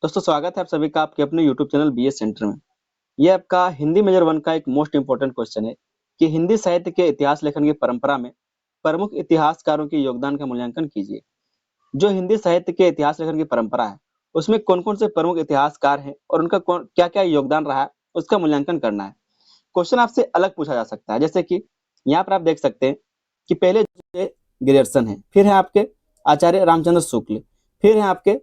दोस्तों स्वागत है आप सभी का आपके अपने यूट्यूब चैनल बीएस सेंटर में। ये आपका हिंदी मेजर वन का एक मोस्ट इंपोर्टेंट क्वेश्चन है कि हिंदी साहित्य के इतिहास लेखन की परंपरा में प्रमुख इतिहासकारों के योगदान का मूल्यांकन कीजिए। जो हिंदी साहित्य के इतिहास लेखन की परंपरा है उसमें कौन कौन से प्रमुख इतिहासकार हैं और उनका क्या क्या योगदान रहा है उसका मूल्यांकन करना है। क्वेश्चन आपसे अलग पूछा जा सकता है, जैसे कि यहाँ पर आप देख सकते हैं कि पहले ग्रेयर्सन है, फिर है आपके आचार्य रामचंद्र शुक्ल, फिर है आपके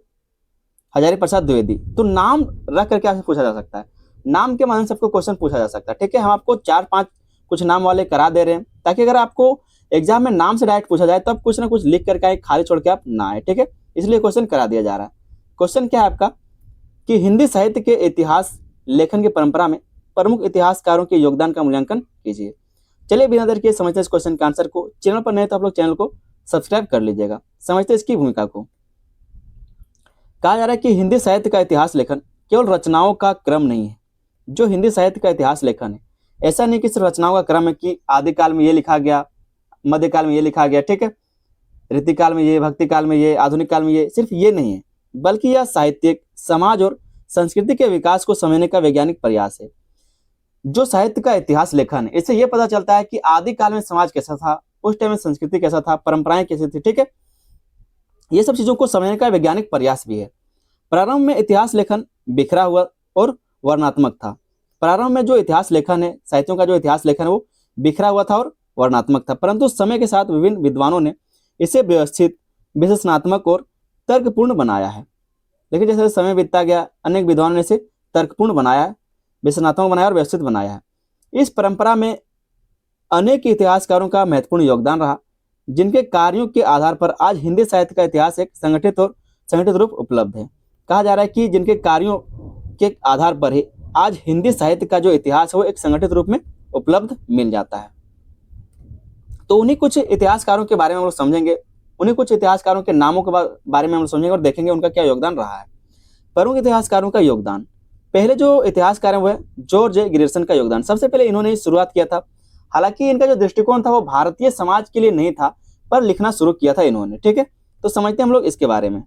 हजारी प्रसाद द्विवेदी। तो नाम रख करके आपसे पूछा जा सकता है, नाम के माध्यम से आपको क्वेश्चन पूछा जा सकता है। ठीक है, हम आपको 4-5 कुछ नाम वाले करा दे रहे हैं ताकि अगर आपको एग्जाम में नाम से डायरेक्ट पूछा जाए तब कुछ ना कुछ लिख करके आए, खाली छोड़ के आप ना आए। ठीक है, इसलिए क्वेश्चन करा दिया जा रहा है। क्वेश्चन क्या है आपका कि हिंदी साहित्य के इतिहास लेखन की परंपरा में प्रमुख इतिहासकारों के योगदान का मूल्यांकन कीजिए। चलिए बिना देर के समझते हैं इस क्वेश्चन के आंसर को। चैनल पर नए तो आप लोग चैनल को सब्सक्राइब कर लीजिएगा। समझते हैं इसकी भूमिका को। कहा जा रहा है कि हिंदी साहित्य का इतिहास लेखन केवल रचनाओं का क्रम नहीं है। जो हिंदी साहित्य का इतिहास लेखन है ऐसा नहीं कि सिर्फ रचनाओं का क्रम है कि आदिकाल में ये लिखा गया, मध्यकाल में ये लिखा गया, ठीक है, रीतिकाल में ये, भक्ति काल में ये, आधुनिक काल में ये, सिर्फ ये नहीं है, बल्कि यह साहित्यिक, समाज और संस्कृति के विकास को समझने का वैज्ञानिक प्रयास है। जो साहित्य का इतिहास लेखन है इससे यह पता चलता है कि आदिकाल में समाज कैसा था, उस टाइम में संस्कृति कैसा था, परंपराएं कैसी थी। ठीक है, ये सब चीजों को समझने का वैज्ञानिक प्रयास भी है। प्रारंभ में इतिहास लेखन बिखरा हुआ और वर्णात्मक था। प्रारंभ में जो इतिहास लेखन है, साहित्यों का जो इतिहास लेखन है वो बिखरा हुआ था और वर्णात्मक था, परंतु समय के साथ विभिन्न विद्वानों ने इसे व्यवस्थित, विश्लेषणात्मक और तर्कपूर्ण बनाया है। लेकिन जैसे समय बीतता गया अनेक विद्वानों ने इसे तर्कपूर्ण बनाया है, विश्लेषणात्मक बनाया और व्यवस्थित बनाया है। इस परंपरा में अनेक इतिहासकारों का महत्वपूर्ण योगदान रहा, जिनके कार्यों के आधार पर आज हिंदी साहित्य का इतिहास एक संगठित रूप उपलब्ध है। कहा जा रहा है कि जिनके कार्यों के आधार पर ही आज हिंदी साहित्य का जो इतिहास है वो एक संगठित रूप में उपलब्ध मिल जाता है। तो उन्हीं कुछ इतिहासकारों के बारे में हम लोग समझेंगे, उन्हीं कुछ इतिहासकारों के नामों के बारे में हम समझेंगे और देखेंगे उनका क्या योगदान रहा है। प्रमुख इतिहासकारों का योगदान, पहले जो इतिहासकार है वो है जॉर्ज ग्रियर्सन का योगदान। सबसे पहले इन्होंने शुरुआत किया था, हालांकि इनका जो दृष्टिकोण था वो भारतीय समाज के लिए नहीं था, पर लिखना शुरू किया था इन्होंने। ठीक है, तो समझते हैं हम लोग इसके बारे में।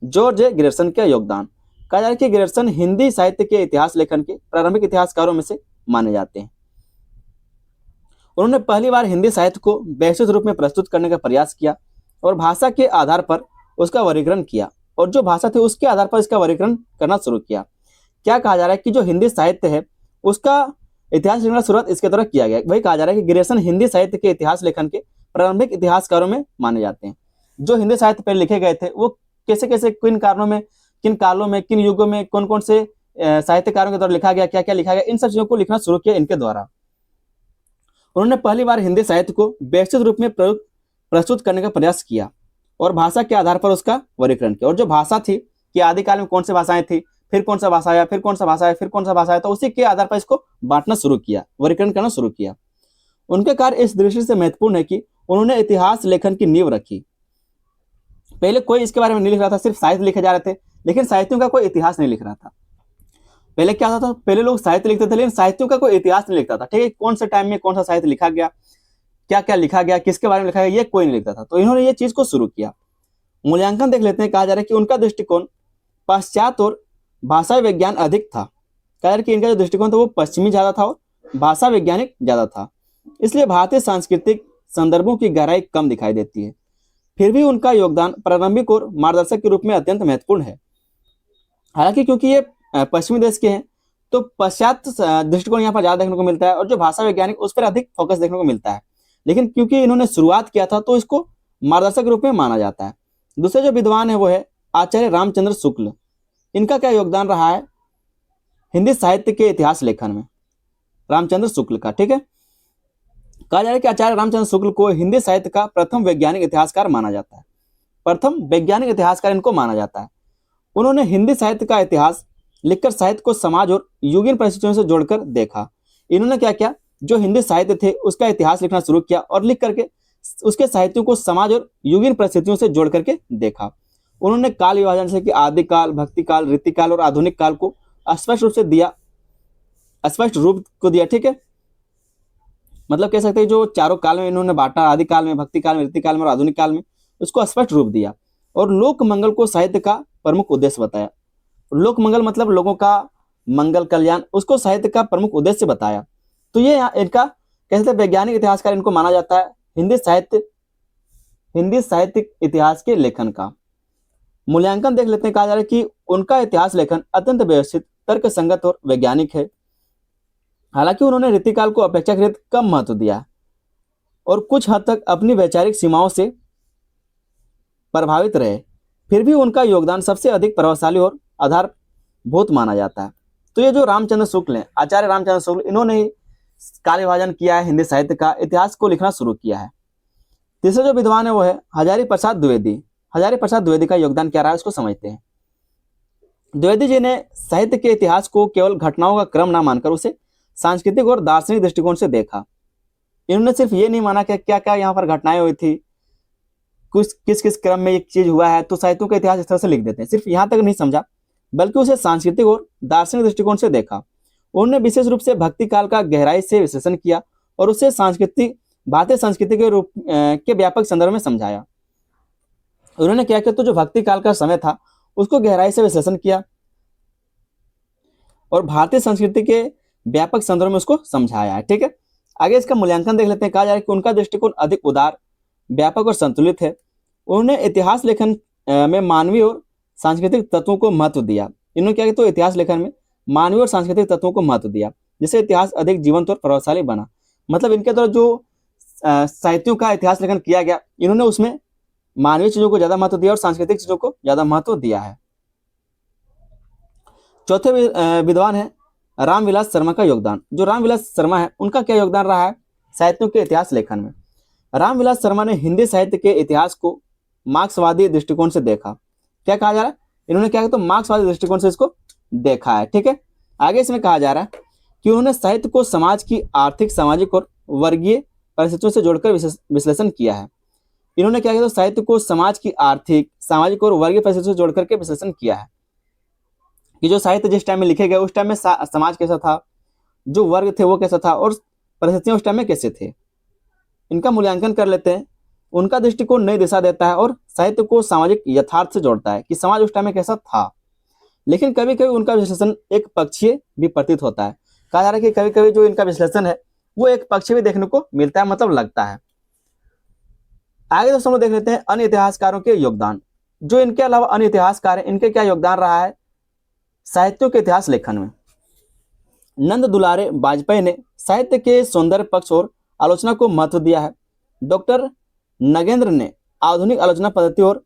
जॉर्ज ग्रियर्सन का योगदान, कहा जा रहा है कि ग्रियर्सन हिंदी साहित्य के इतिहास लेखन के प्रारंभिक इतिहासकारों में से माने जाते हैं। उन्होंने पहली बार हिंदी साहित्य को व्यवस्थित रूप में प्रस्तुत करने का प्रयास किया और भाषा के आधार पर उसका वर्गीकरण किया, और जो भाषा थी उसके आधार पर इसका वर्गीकरण करना शुरू किया। क्या कहा जा रहा है कि जो हिंदी साहित्य है उसका इतिहास लिखना शुरुआत इसके द्वारा किया गया। वही कहा जा रहा है कि ग्रियर्सन हिंदी साहित्य के इतिहास लेखन के प्रारंभिक इतिहासकारों में माने जाते हैं। जो हिंदी साहित्य पहले लिखे गए थे वो कैसे कैसे, किन कारणों में, किन कालों में, किन युगों में कौन कौन से साहित्यकारों के द्वारा लिखा गया, क्या क्या लिखा गया, इन सब चीजों को लिखना शुरू किया इनके द्वारा। उन्होंने पहली बार हिंदी साहित्य को व्यवस्थित रूप में प्रस्तुत करने का प्रयास किया और भाषा के आधार पर उसका वर्गीकरण किया। और जो भाषा थी कि आदिकाल में कौन सी भाषाएं थी, फिर कौन सा भाषा आया, फिर कौन सा भाषा आया, फिर कौन सा भाषा आया, तो उसी के आधार पर इसको बांटना शुरू किया, वर्गीकरण करना शुरू किया। उनके कार्य इस दृष्टि से महत्वपूर्ण है कि उन्होंने इतिहास लेखन की नींव रखी। पहले कोई इसके बारे में नहीं लिख रहा था, सिर्फ साहित्य लिखे जा रहे थे, लेकिन साहित्यों का कोई इतिहास नहीं लिख रहा था। पहले क्या था, पहले लोग साहित्य लिखते थे लेकिन साहित्यों का कोई इतिहास नहीं लिखता था। ठीक है, कौन से टाइम में कौन सा साहित्य लिखा गया, क्या क्या लिखा गया, किसके बारे में लिखा गया, ये कोई नहीं लिखता था। तो इन्होंने ये चीज को शुरू किया। मूल्यांकन देख लेते हैं। कहा जा रहा है कि उनका दृष्टिकोण पाश्चात्य और भाषा विज्ञान अधिक था। कहा जा रहा है कि इनका जो दृष्टिकोण था वो पश्चिमी ज्यादा था और भाषा वैज्ञानिक ज्यादा था, इसलिए भारतीय सांस्कृतिक संदर्भों की गहराई कम दिखाई देती है। फिर भी उनका योगदान प्रारंभिक और मार्गदर्शक के रूप में अत्यंत महत्वपूर्ण है। हालांकि क्योंकि ये पश्चिमी देश के हैं तो पाश्चात्य दृष्टिकोण यहाँ पर ज्यादा देखने को मिलता है और जो भाषा वैज्ञानिक उस पर अधिक फोकस देखने को मिलता है। लेकिन क्योंकि इन्होंने शुरुआत किया था तो इसको मार्गदर्शक के रूप में माना जाता है। दूसरे जो विद्वान है वो है आचार्य रामचंद्र शुक्ल। इनका क्या योगदान रहा है हिंदी साहित्य के इतिहास लेखन में? रामचंद्र शुक्ल का। ठीक है, कहा जा रहा है कि आचार्य रामचंद्र शुक्ल को हिंदी साहित्य का प्रथम वैज्ञानिक इतिहासकार माना जाता है। प्रथम वैज्ञानिक इतिहासकार इनको माना जाता है। उन्होंने हिंदी साहित्य का इतिहास लिखकर साहित्य को समाज और युगीन परिस्थितियों से जोड़कर देखा। इन्होंने क्या किया, जो हिंदी साहित्य थे उसका इतिहास लिखना शुरू किया और लिख करके उसके साहित्यों को समाज और युगीन परिस्थितियों से जोड़ करके देखा। उन्होंने काल विभाजन से कि आदिकाल, भक्ति काल, रीतिकाल और आधुनिक काल को स्पष्ट रूप को दिया। ठीक है, मतलब कह सकते हैं जो चारों काल में इन्होंने बांटा, आदिकाल में, भक्ति काल में, रीतिकाल में और आधुनिक काल में, उसको स्पष्ट रूप दिया और लोक मंगल को साहित्य का प्रमुख उद्देश्य बताया। लोक मंगल मतलब लोगों का मंगल कल्याण, उसको साहित्य का प्रमुख उद्देश्य बताया। तो ये इनका कैसे वैज्ञानिक इतिहासकार इनको माना जाता है हिंदी साहित्यिक इतिहास के लेखन का। मूल्यांकन देख लेते हैं। कहा जा रहा है कि उनका इतिहास लेखन अत्यंत व्यवस्थित, तर्क संगत और वैज्ञानिक है। हालांकि उन्होंने रीतिकाल को अपेक्षाकृत कम महत्व दिया और कुछ हद तक अपनी वैचारिक सीमाओं से प्रभावित रहे, फिर भी उनका योगदान सबसे अधिक प्रभावशाली और आधारभूत माना जाता है। तो ये जो रामचंद्र शुक्ल हैं, आचार्य रामचंद्र शुक्ल, इन्होंने ही काल विभाजन किया है, हिंदी साहित्य का इतिहास को लिखना शुरू किया है। तीसरा जो विद्वान है वो है हजारी प्रसाद द्विवेदी। हजारी प्रसाद द्विवेदी का योगदान क्या रहा है उसको समझते हैं। द्विवेदी जी ने साहित्य के इतिहास को केवल घटनाओं का क्रम ना मानकर उसे सांस्कृतिक और दार्शनिक दृष्टिकोण से देखा। इन्होंने सिर्फ ये नहीं माना कि क्या क्या यहाँ पर घटनाएं हुई थी, कुछ किस किस क्रम में एक चीज हुआ है तो साहित्यों का इतिहास इस तरह से लिख देते हैं, सिर्फ यहाँ तक नहीं समझा, बल्कि उसे सांस्कृतिक और दार्शनिक दृष्टिकोण से देखा। उन्होंने विशेष रूप से भक्ति काल का गहराई से विश्लेषण किया और उसे सांस्कृतिक भारतीय संस्कृति के रूप के व्यापक संदर्भ में समझाया। उन्होंने क्या किया, तो जो भक्ति काल का समय था उसको गहराई से विश्लेषण किया और भारतीय संस्कृति के व्यापक संदर्भ में उसको समझाया है। ठीक है, आगे इसका मूल्यांकन देख लेते हैं। कहा जा रहा है कि उनका दृष्टिकोण अधिक उदार, व्यापक और संतुलित है। उन्होंने इतिहास लेखन में मानवीय और सांस्कृतिक तत्वों को महत्व दिया। इन्होंने क्या किया, तो इतिहास लेखन में मानवीय और सांस्कृतिक तत्वों को महत्व दिया, जिससे इतिहास अधिक जीवंत और प्रभावशाली बना। मतलब इनके द्वारा जो साहित्यों का इतिहास लेखन किया गया, इन्होंने उसमें मानवीय चीजों को ज्यादा महत्व दिया और सांस्कृतिक चीजों को ज्यादा महत्व दिया है। चौथे विद्वान है रामविलास शर्मा का योगदान। जो रामविलास शर्मा है उनका क्या योगदान रहा है साहित्यों के इतिहास लेखन में। रामविलास शर्मा ने हिंदी साहित्य के इतिहास को मार्क्सवादी दृष्टिकोण से देखा। क्या कहा जा रहा है, इन्होंने क्या किया, तो मार्क्सवादी दृष्टिकोण से इसको देखा है। ठीक है, आगे इसमें कहा जा रहा है कि उन्होंने साहित्य को समाज की आर्थिक, सामाजिक और वर्गीय परिस्थितियों से जोड़कर विश्लेषण किया है। इन्होंने क्या किया, तो साहित्य को समाज की आर्थिक, सामाजिक और वर्गीय परिस्थितियों से जोड़कर के विश्लेषण किया है कि जो साहित्य जिस टाइम में लिखे गए उस टाइम में समाज कैसा था, जो वर्ग थे वो कैसा था और परिस्थितियां उस टाइम में कैसे थे। इनका मूल्यांकन कर लेते हैं। उनका दृष्टिकोण नई दिशा देता है और साहित्य को सामाजिक यथार्थ से जोड़ता है कि समाज उस टाइम में कैसा था। लेकिन कभी कभी उनका विश्लेषण एक पक्षीय भी प्रतीत होता है। कहा जा रहा है कि कभी कभी जो इनका विश्लेषण है वो एक पक्षीय भी देखने को मिलता है, मतलब लगता है। आगे दोस्तों लोग देख लेते हैं अन्य इतिहासकारों के योगदान। जो इनके अलावा अन्य इतिहासकार हैं, इनके क्या योगदान रहा है साहित्यों के इतिहास लेखन में। नंद दुलारे वाजपेयी ने साहित्य के सौंदर्य पक्ष और आलोचना को महत्व दिया है। डॉक्टर नगेंद्र ने आधुनिक आलोचना पद्धति और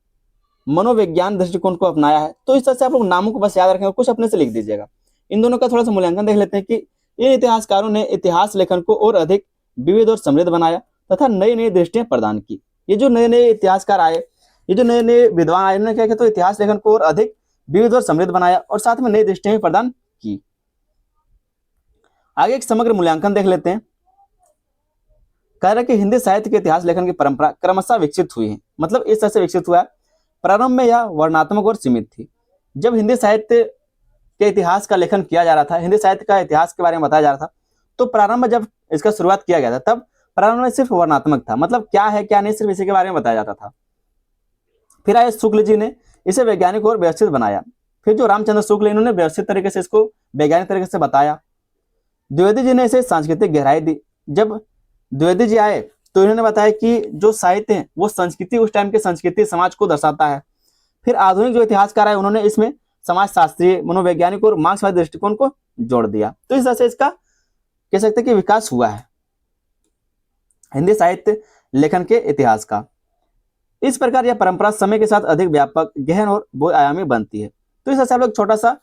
मनोविज्ञान दृष्टिकोण को अपनाया है। तो इस तरह से आप लोग नामों को बस याद रखेंगे, कुछ अपने से लिख दीजिएगा। इन दोनों का थोड़ा सा मूल्यांकन देख लेते हैं कि इन इतिहासकारों ने इतिहास लेखन को और अधिक विविध और समृद्ध बनाया तथा नई नई दृष्टियां प्रदान की। ये जो नए नए इतिहासकार आए, ये जो नए नए विद्वान आए, इन्होंने क्या किया, तो इतिहास लेखन को और अधिक विविध और समृद्ध बनाया और साथ में नई दृष्टियां भी प्रदान की। आगे एक समग्र मूल्यांकन देख लेते हैं। कह रहा है कि हिंदी साहित्य के इतिहास लेखन की परंपरा क्रमशः विकसित हुई है। मतलब इस तरह से विकसित हुआ है, प्रारंभ में यह वर्णनात्मक और सीमित थी। जब हिंदी साहित्य के इतिहास का लेखन किया जा रहा था, हिंदी साहित्य का इतिहास के बारे में बताया जा रहा था, तो प्रारंभ में जब इसका शुरुआत किया गया था तब प्रारंभ में सिर्फ वर्णनात्मक था, मतलब क्या है क्या नहीं सिर्फ इसी के बारे में बताया जाता था। फिर आए शुक्ल जी ने इसे वैज्ञानिक और व्यवस्थित बनाया। फिर जो रामचंद्र शुक्ल इन्होंने व्यवस्थित तरीके से इसको वैज्ञानिक तरीके से बताया। द्विवेदी जी ने इसे सांस्कृतिक गहराई दी। जब द्विवेदी जी आए तो इन्होंने बताया कि जो साहित्य है वो संस्कृति, उस टाइम के संस्कृति समाज को दर्शाता है। फिर आधुनिक जो इतिहासकार है उन्होंने इसमें समाज शास्त्रीय, मनोवैज्ञानिक और मार्क्सवादी दृष्टिकोण को जोड़ दिया। तो इस तरह से इसका कह सकते हैं कि विकास हुआ है हिंदी साहित्य लेखन के इतिहास का। इस प्रकार यह परंपरा समय के साथ अधिक व्यापक, गहन और बहुआयामी बनती है। तो इस तरह से आप लोग छोटा सा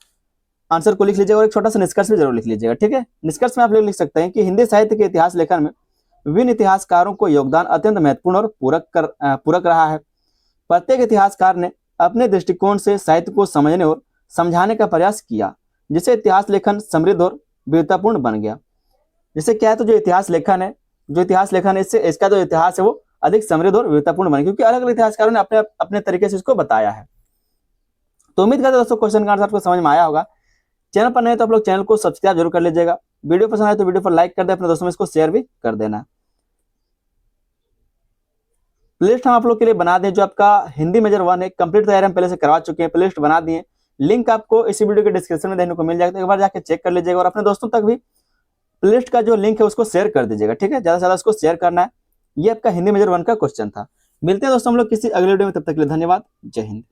आंसर को लिख लीजिएगा और एक छोटा सा निष्कर्ष भी जरूर लिख लीजिएगा। ठीक है, निष्कर्ष में आप लोग लिख सकते हैं कि हिंदी साहित्य के इतिहास लेखन में विभिन्न इतिहासकारों को योगदान अत्यंत महत्वपूर्ण और पूरक रहा है। प्रत्येक इतिहासकार ने अपने दृष्टिकोण से साहित्य को समझने और समझाने का प्रयास किया, जिससे इतिहास लेखन समृद्ध और विविधतापूर्ण बन गया। जिससे क्या है, तो जो इतिहास लेखन है इससे इसका जो इतिहास है वो अधिक समृद्ध और विविधतापूर्ण बने, क्योंकि अलग अलग इतिहासकारों ने अपने अपने तरीके से इसको बताया है। तो उम्मीद करते हैं दोस्तों क्वेश्चन का आंसर आपको समझ में आया होगा। चैनल पर नए तो आप लोग चैनल को सब्सक्राइब जरूर कर लीजिएगा। वीडियो पसंद आए तो वीडियो पर लाइक कर दे, अपने दोस्तों में इसको शेयर भी कर देना। प्लेलिस्ट हम आप लोग के लिए बना दें, जो आपका हिंदी मेजर 1 है, कंप्लीट तैयारी हम पहले से करवा चुके हैं, प्लेलिस्ट बना दिए। लिंक आपको इसी वीडियो के डिस्क्रिप्शन में देखने को मिल जाएगा, तो एक बार जाके चेक कर लीजिएगा और अपने दोस्तों तक भी प्लेलिस्ट का जो लिंक है उसको शेयर कर दीजिएगा, ठीक है, ज्यादा से ज्यादा उसको शेयर करना है। ये आपका हिंदी मेजर 1 का क्वेश्चन था। मिलते हैं दोस्तों हम लोग किसी अगले वीडियो में, तब तक के लिए धन्यवाद। जय हिंद।